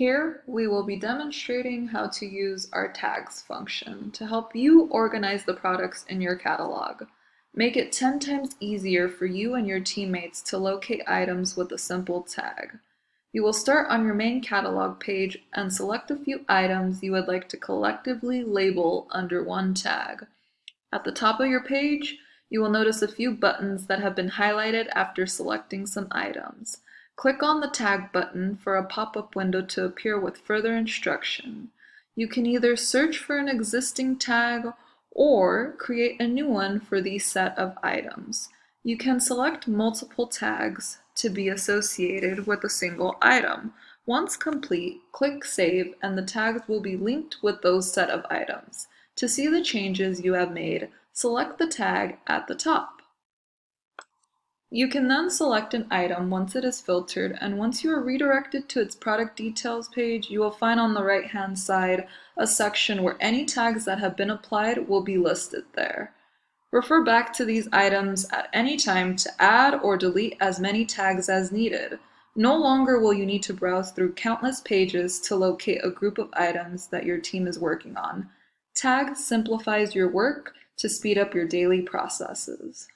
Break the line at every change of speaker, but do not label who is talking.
Here, we will be demonstrating how to use our tags function to help you organize the products in your catalog. Make it 10 times easier for you and your teammates to locate items with a simple tag. You will start on your main catalog page and select a few items you would like to collectively label under one tag. At the top of your page, you will notice a few buttons that have been highlighted after selecting some items. Click on the Tag button for a pop-up window to appear with further instruction. You can either search for an existing tag or create a new one for these set of items. You can select multiple tags to be associated with a single item. Once complete, click Save and the tags will be linked with those set of items. To see the changes you have made, select the tag at the top. You can then select an item once it is filtered, and once you are redirected to its product details page, you will find on the right-hand side a section where any tags that have been applied will be listed there. Refer back to these items at any time to add or delete as many tags as needed. No longer will you need to browse through countless pages to locate a group of items that your team is working on. Tags simplifies your work to speed up your daily processes.